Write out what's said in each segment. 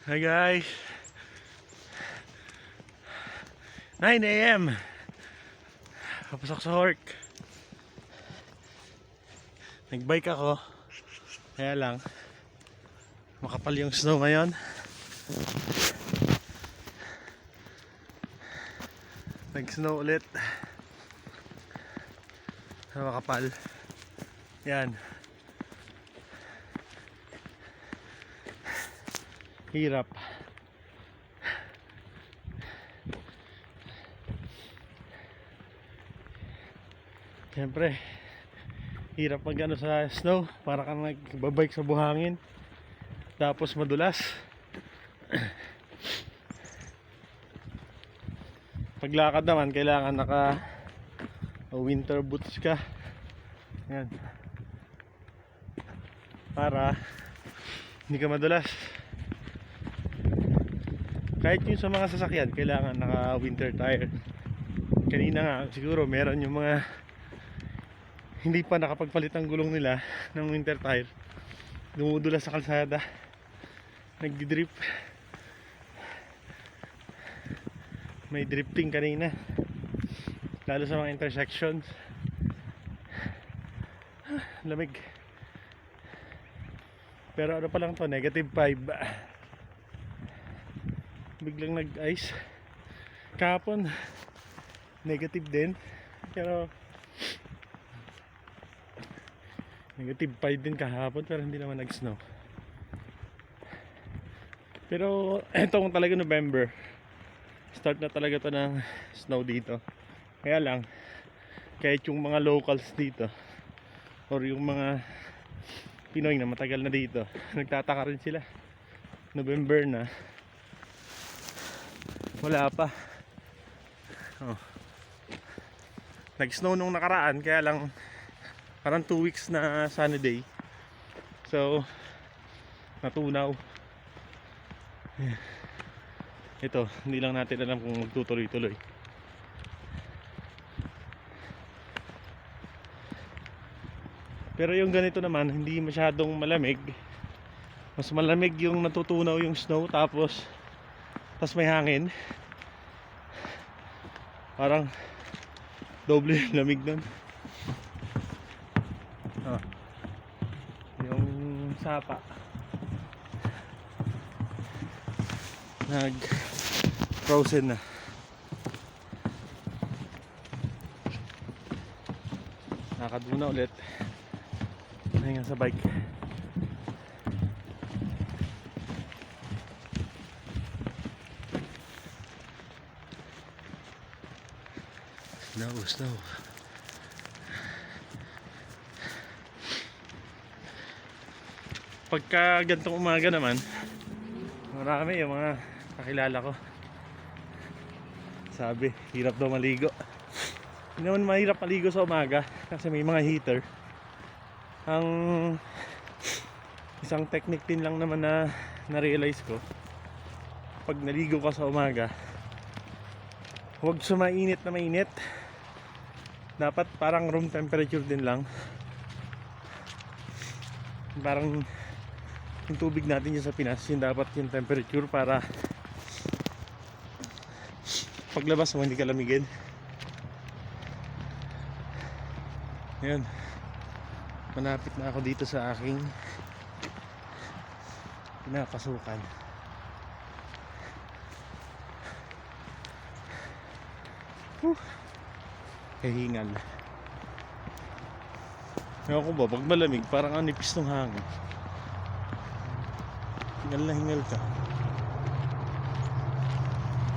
Hi guys, 9 AM papasok sa work. Nagbike ako, kaya lang makapal yung snow ngayon. Nag-snow ulit, makapal. Yan, hirap. Siyempre, hirap mag ano sa snow, para kang nagbabike sa buhangin tapos madulas. Paglakad naman kailangan naka winter boots ka. Yan, para hindi ka madulas. Kahit yung sa mga sasakyan kailangan naka winter tire. Kanina nga siguro meron yung mga hindi pa nakapagpalit ang gulong nila ng winter tire, dumudulas sa kalsada, nagdi-drip. May drifting kanina, lalo sa mga intersections. Lamig. Pero ano pa lang to, -5. Biglang nag-ice. Kahapon negative din, pero -5 din kahapon, pero hindi naman nag-snow. Pero etong talaga November, start na talaga to ng snow dito. Kaya lang, kahit yung mga locals dito or yung mga Pinoy na matagal na dito, nagtataka rin sila. November na, wala pa. Nag-snow nung nakaraan, kaya lang parang 2 weeks na sunny day, so natunaw. Ito, hindi lang natin alam kung magtutuloy-tuloy. Pero yung ganito naman, hindi masyadong malamig. Mas malamig yung natutunaw yung snow, tapos may hangin. Parang doble yung lamig nun. Yung sapa nag frozen na. Nakaduna ulit ngayon sa bike. Snow. Pagka gantong umaga naman, marami yung mga kakilala ko sabi hirap daw maligo. Hindi naman mahirap maligo sa umaga kasi may mga heater. Ang isang technique din lang naman na na-realize ko, pag naligo ka sa umaga, huwag sa mainit na mainit. Dapat parang room temperature din lang. Parang yung tubig natin dyan sa Pinas, yun dapat yung temperature, para paglabas mo hindi ka lamigin. Ayan, malapit na ako dito sa aking pinapasukan. Kahingal. Ewan ko ba, pag malamig parang ang nipis ng hangin. Hingal na hingal ka,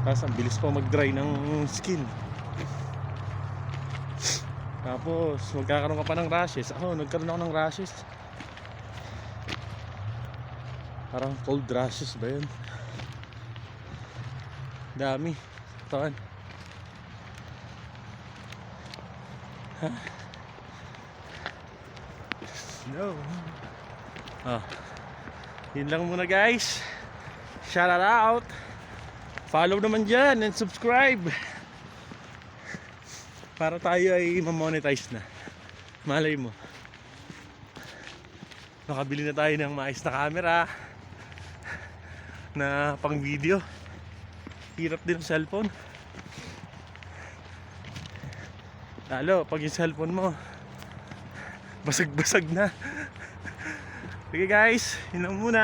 tapos ang bilis pa mag-dry ng skin. Tapos magkakaroon ka pa ng rashes. Ako, nagkaroon ako ng rashes. Parang cold rashes ba yun? Dami. Tawan. No. Yun lang muna guys. Shout out. Follow naman dyan and subscribe, para tayo ay ma-monetize na. Malay mo, makabili na tayo ng maayos na camera, na pang video. Hirap din ang cellphone. Lalo pag yung cellphone mo basag-basag na. Sige guys, yun lang muna.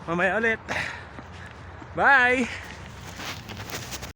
Mamaya ulit. Bye!